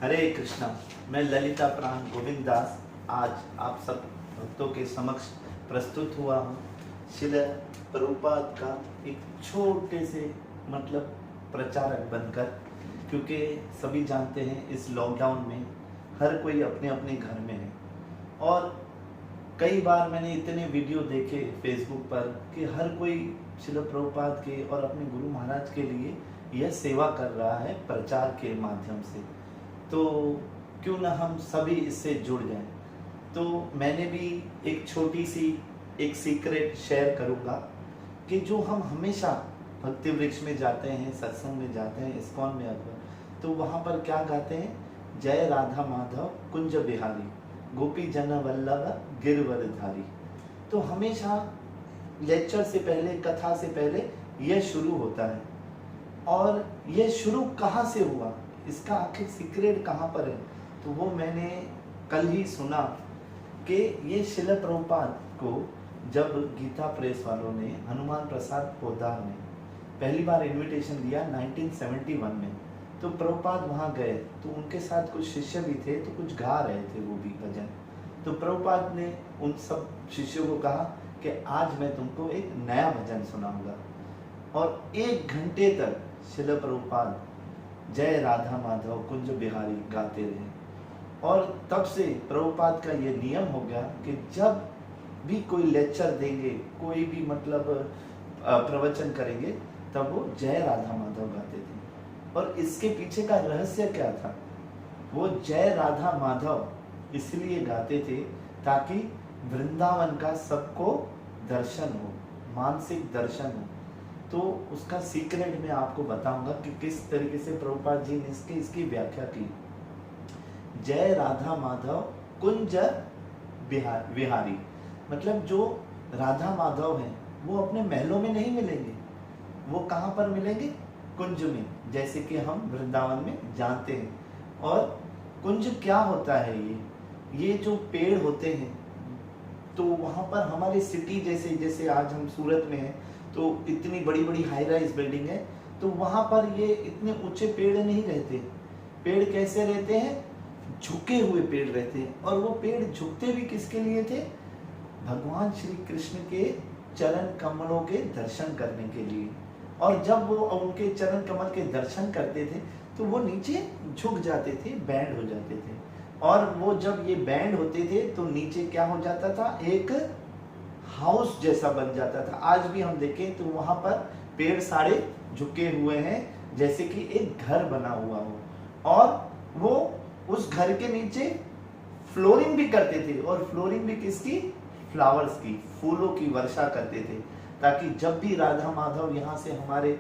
हरे कृष्णा। मैं ललिता प्राण गोविंद दास आज आप सब भक्तों के समक्ष प्रस्तुत हुआ हूँ। श्रील प्रभुपाद का एक छोटे से प्रचारक बनकर, क्योंकि सभी जानते हैं इस लॉकडाउन में हर कोई अपने अपने घर में है। और कई बार मैंने इतने वीडियो देखे फेसबुक पर कि हर कोई श्रील प्रभुपाद के और अपने गुरु महाराज के लिए यह सेवा कर रहा है प्रचार के माध्यम से। तो क्यों ना हम सभी इससे जुड़ जाएं। तो मैंने भी एक छोटी सी एक सीक्रेट शेयर करूँगा कि जो हम हमेशा भक्ति वृक्ष में जाते हैं, सत्संग में जाते हैं, इस्कॉन में अगर, तो वहाँ पर क्या गाते हैं? जय राधा माधव कुंज बिहारी, गोपी जन वल्लभ गिरवरधारी। तो हमेशा लेक्चर से पहले, कथा से पहले यह शुरू होता है। और यह शुरू कहाँ से हुआ, इसका आखिर सीक्रेट कहाँ पर है? तो वो मैंने कल ही सुना कि ये श्रील प्रभुपाद को जब गीता प्रेस वालों ने, हनुमान प्रसाद पोद्दार ने पहली बार इनविटेशन दिया 1971 में, तो प्रभुपाद वहाँ गए। तो उनके साथ कुछ शिष्य भी थे, तो कुछ गा रहे थे वो भी भजन। तो प्रभुपाद ने उन सब शिष्यों को कहा कि आज मैं तुमको एक नया भजन सुनाऊंगा। और 1 घंटे तक श्रील प्रभुपाद जय राधा माधव कुंज बिहारी गाते रहे। और तब से प्रभुपाद का ये नियम हो गया कि जब भी कोई लेक्चर देंगे, कोई भी प्रवचन करेंगे, तब वो जय राधा माधव गाते थे। और इसके पीछे का रहस्य क्या था? वो जय राधा माधव इसलिए गाते थे ताकि वृंदावन का सबको दर्शन हो, मानसिक दर्शन हो। तो उसका सीक्रेट मैं आपको बताऊंगा कि किस तरीके से प्रभुपाद जी ने इसकी व्याख्या की। जय राधा माधव कुंज विहारी, मतलब जो राधा माधव हैं वो अपने महलों में नहीं मिलेंगे, वो कहाँ पर मिलेंगे? कुंज में, जैसे कि हम वृंदावन में जानते हैं। और कुंज क्या होता है? ये जो पेड़ होते हैं, तो वहाँ पर हमारी सिटी जैसे आज हम सूरत में हैं, तो इतनी बड़ी बड़ी हाई राइज बिल्डिंग है, तो वहाँ पर ये इतने ऊंचे पेड़ नहीं रहते। पेड़ कैसे रहते हैं? झुके हुए पेड़ रहते हैं। और वो पेड़ झुकते भी किसके लिए थे? भगवान श्री कृष्ण के चरण कमलों के दर्शन करने के लिए। और जब वो उनके चरण कमल के दर्शन करते थे तो वो नीचे झुक जाते थे, बैंड हो जाते थे। और वो जब ये बैंड होते थे तो नीचे क्या हो जाता था? एक हाउस जैसा बन जाता था। आज भी हम देखें तो वहां पर पेड़ सारे झुके हुए हैं, जैसे कि एक घर बना हुआ हो। और वो उस घर के नीचे फ्लोरिंग भी करते थे। और फ्लोरिंग भी किसकी? फ्लावर्स की, फूलों की वर्षा करते थे, ताकि जब भी राधा माधव यहाँ से हमारे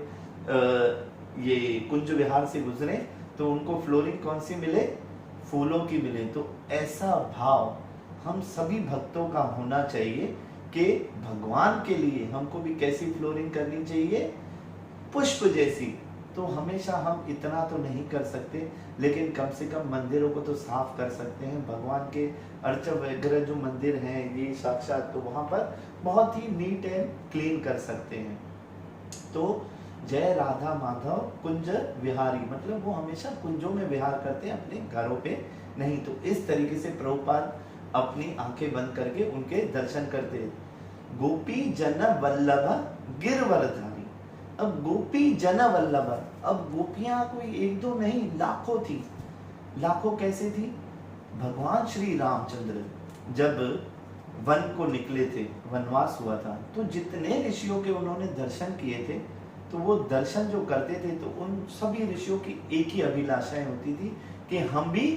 ये कुंज विहार से गुजरे तो उनको फ्लोरिंग कौन सी मिले? फूलों की मिले। तो ऐसा भाव हम सभी भक्तों का होना चाहिए कि भगवान के लिए हमको भी कैसी फ्लोरिंग करनी चाहिए? पुष्प जैसी। तो हमेशा हम इतना तो नहीं कर सकते, लेकिन कम से कम मंदिरों को तो साफ कर सकते हैं। भगवान के अर्च वगैरह जो मंदिर हैं ये साक्षात, तो वहां पर बहुत ही नीट एंड क्लीन कर सकते हैं। तो जय राधा माधव कुंज विहारी, मतलब वो हमेशा कुंजों में विहार करते हैं, अपने घरों पे नहीं। तो इस तरीके से प्रभुपाद अपनी आंखें बंद करके उनके दर्शन करते। गोपी जन वल्लभ गिरवरधारी। अब गोपी जन वल्लभ, अब गोपियां कोई 1-2 नहीं, लाखों थी। लाखों कैसे थी? भगवान श्री रामचंद्र जब वन को निकले थे, वनवास हुआ था, तो जितने ऋषियों के उन्होंने दर्शन किए थे, तो वो दर्शन जो करते थे तो उन सभी ऋषियों की एक ही अभिलाषाएं होती थी कि हम भी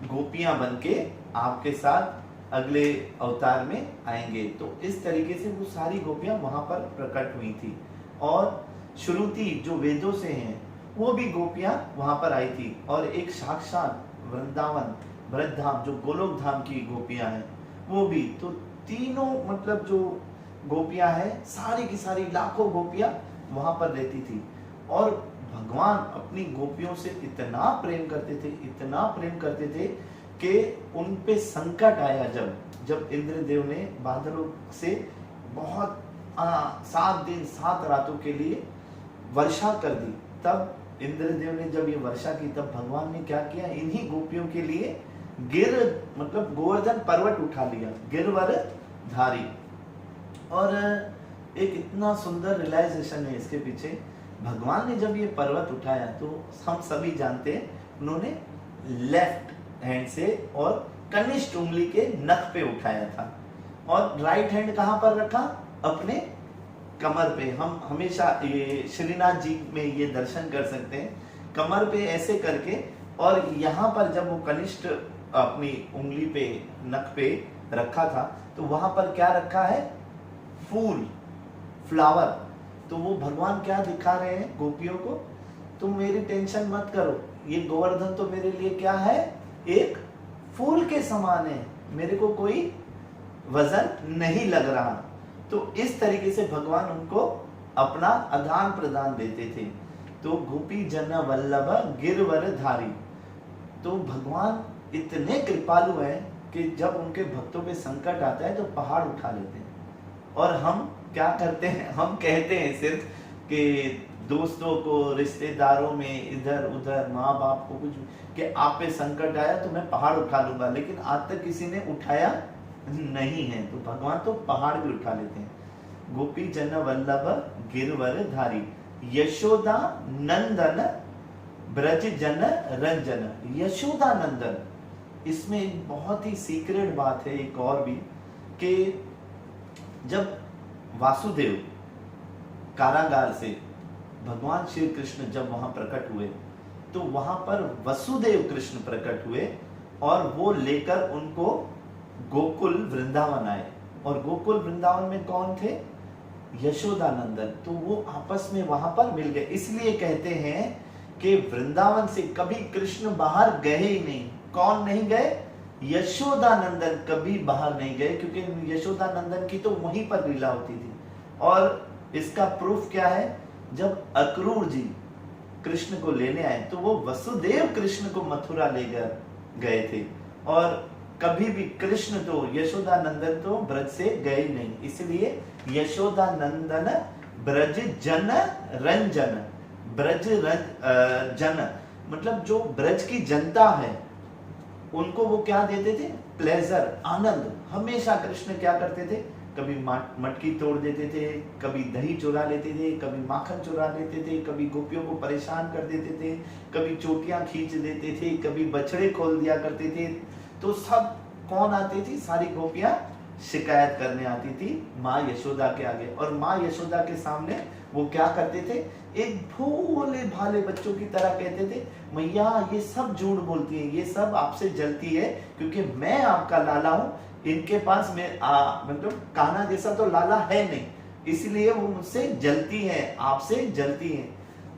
गोपियां बन के आपके साथ अगले अवतार में आएंगे। तो इस तरीके से वो सारी गोपियां वहां पर प्रकट हुई थी। और श्रुति जो वेदों से हैं, वो भी गोपियां वहां पर आई थी। और एक साक्षात वृंदावन ब्रजधाम जो गोलोक धाम की गोपियां हैं, वो भी। तो तीनों जो गोपियां हैं, सारी की सारी लाखों गोपियां वहां पर रहती थी। और भगवान अपनी गोपियों से इतना प्रेम करते थे, इतना प्रेम करते थे कि उन पे संकट आया जब इंद्रदेव ने बादलों से बहुत 7 दिन 7 रातों के लिए वर्षा कर दी, तब इंद्रदेव ने जब ये वर्षा की तब भगवान ने क्या किया, इन्हीं गोपियों के लिए गिर मतलब गोवर्धन पर्वत उठा लिया, गिरवर धारी। और एक इतना सुंदर रियलाइजेशन है इसके पीछे। भगवान ने जब ये पर्वत उठाया तो हम सभी जानते हैं उन्होंने लेफ्ट हैंड से और कनिष्ठ उंगली के नख पे उठाया था, और राइट हैंड कहां पर रखा, अपने कमर पे। हम हमेशा ये श्रीनाथ जी में ये दर्शन कर सकते हैं, कमर पे ऐसे करके, और यहाँ पर जब वो कनिष्ठ अपनी उंगली पे नख पे रखा था तो वहां पर क्या रखा है, फूल, फ्लावर। तो वो भगवान क्या दिखा रहे हैं गोपियों को, तुम मेरी टेंशन मत करो, ये गोवर्धन तो मेरे लिए क्या है, एक फूल के समान है, मेरे को कोई वजन नहीं लग रहा। तो इस तरीके से भगवान उनको अपना आदान प्रदान देते थे। तो गोपी जन वल्लभ गिरवर धारी, तो भगवान इतने कृपालु हैं कि जब उनके भक्तों पे संकट आता है तो पहाड़ उठा लेते हैं। और हम क्या करते हैं, हम कहते हैं सिर्फ कि दोस्तों को, रिश्तेदारों में, इधर उधर, माँ बाप को कुछ कि आप पे संकट आया तो मैं पहाड़ उठा लूंगा, लेकिन आज तक किसी ने उठाया नहीं है। तो भगवान तो पहाड़ भी उठा लेते हैं। गोपी जन वल्लभ गिरवर धारी, यशोदा नंदन ब्रज जन रंजन। यशोदा नंदन, इसमें एक बहुत ही सीक्रेट बात है एक और भी, कि जब वासुदेव कारागार से भगवान श्री कृष्ण जब वहां प्रकट हुए तो वहां पर वसुदेव कृष्ण प्रकट हुए, और वो लेकर उनको गोकुल वृंदावन आए। और गोकुल वृंदावन में कौन थे, यशोदानंदन। तो वो आपस में वहां पर मिल गए। इसलिए कहते हैं कि वृंदावन से कभी कृष्ण बाहर गए ही नहीं। कौन नहीं गए, यशोदानंदन कभी बाहर नहीं गए, क्योंकि यशोदानंदन की तो वहीं पर लीला होती थी। और इसका प्रूफ क्या है, जब अक्रूर जी कृष्ण को लेने आए तो वो वसुदेव कृष्ण को मथुरा ले गए थे, और कभी भी कृष्ण तो, यशोदानंदन तो ब्रज से गए नहीं। इसलिए यशोदानंदन ब्रज जन रंजन। ब्रज जन मतलब जो ब्रज की जनता है उनको वो क्या देते थे, प्लेजर, आनंद। हमेशा कृष्ण क्या करते थे, कभी मटकी तोड़ देते थे, कभी दही चुरा लेते थे, कभी माखन चुरा लेते थे, कभी गोपियों को परेशान कर देते थे, कभी चोटियां खींच देते थे, कभी बछड़े खोल दिया करते थे। तो सब कौन आती थी, सारी गोपियां शिकायत करने आती थी माँ यशोदा के आगे। और माँ यशोदा के सामने वो क्या करते थे, एक भोले भाले बच्चों की तरह कहते थे, मैया ये सब झूठ बोलती है, ये सब आपसे जलती है, क्योंकि मैं आपका लाला हूँ, इनके पास में मतलब कान्हा जैसा तो लाला है नहीं, इसलिए वो मुझसे जलती है, आपसे जलती है।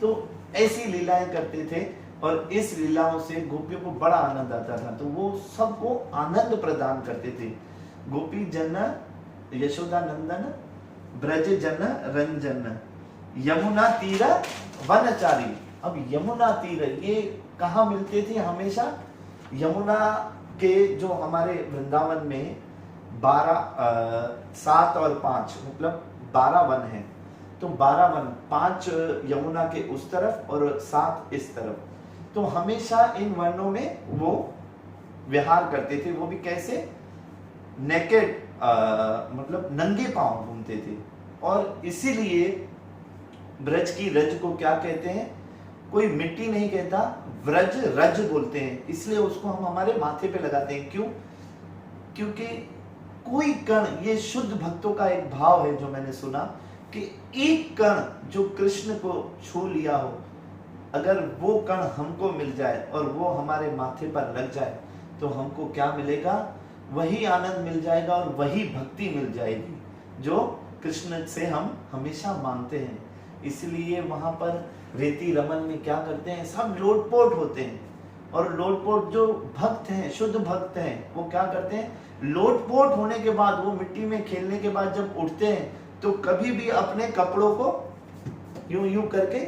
तो ऐसी लीलाएं करते थे, और इस लीलाओं से गोपियों को बड़ा आनंद आता था। तो वो सबको आनंद प्रदान करते थे। गोपी जन यशोदानंदन ब्रज जन रंजन, यमुना तीर वनचारी। अब यमुना तीर ये कहाँ मिलते थे हमेशा, यमुना के जो हमारे वृंदावन में 7 और 5 मतलब 12 वन हैं। तो 12 वन, 5 यमुना के उस तरफ और 7 इस तरफ। तो हमेशा इन वनों में वो विहार करते थे। वो भी कैसे, नेकेड मतलब नंगे पांव घूमते थे। और इसीलिए ब्रज की रज को क्या कहते हैं, कोई मिट्टी नहीं कहता, व्रज रज बोलते हैं। इसलिए उसको हम हमारे माथे पे लगाते हैं। क्यों, क्योंकि कोई कण, ये शुद्ध भक्तों का एक भाव है जो मैंने सुना, कि एक कण जो कृष्ण को छू लिया हो, अगर वो कण हमको मिल जाए और वो हमारे माथे पर लग जाए तो हमको क्या मिलेगा, वही आनंद मिल जाएगा और वही भक्ति मिल जाएगी जो कृष्ण से हम हमेशा मांगते हैं। इसलिए वहां पर रेती रमन में क्या करते हैं, सब लोटपोट होते हैं। और लोटपोट जो भक्त हैं, शुद्ध भक्त हैं, वो क्या करते हैं, लोटपोट होने के बाद, वो मिट्टी में खेलने के बाद जब उठते हैं तो कभी भी अपने कपड़ों को यूं यूं करके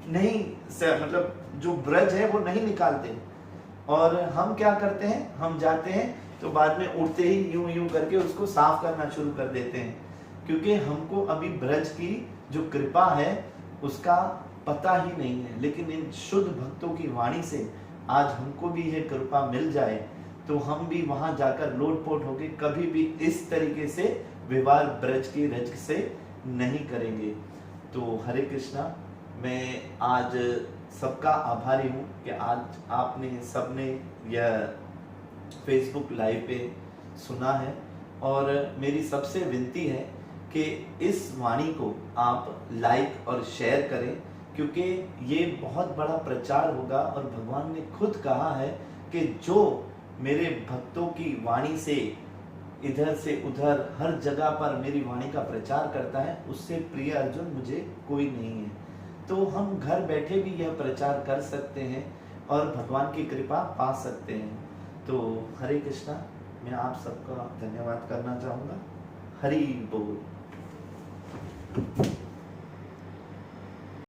नहीं, मतलब जो ब्रज है वो नहीं निकालते। और हम क्या करते हैं, हम जाते हैं तो बाद में उठते ही यूं यूं करके उसको साफ करना शुरू कर देते हैं, क्योंकि हमको अभी ब्रज की जो कृपा है उसका पता ही नहीं है, लेकिन इन शुद्ध भक्तों की वाणी से आज हमको भी यह कृपा मिल जाए तो हम भी वहां जाकर लोटपोट होके कभी भी इस तरीके से व्यवहार ब्रज की रज से नहीं करेंगे। तो हरे कृष्णा, मैं आज सबका आभारी हूँ कि आज आपने सबने यह फेसबुक लाइव पे सुना है, और मेरी सबसे विनती है कि इस वाणी को आप लाइक और शेयर करें, क्योंकि ये बहुत बड़ा प्रचार होगा। और भगवान ने खुद कहा है कि जो मेरे भक्तों की वाणी से इधर से उधर हर जगह पर मेरी वाणी का प्रचार करता है, उससे प्रिय अर्जुन मुझे कोई नहीं है। तो हम घर बैठे भी यह प्रचार कर सकते हैं और भगवान की कृपा पा सकते हैं। तो हरे कृष्णा, मैं आप सबका धन्यवाद करना चाहूँगा। हरि बोल।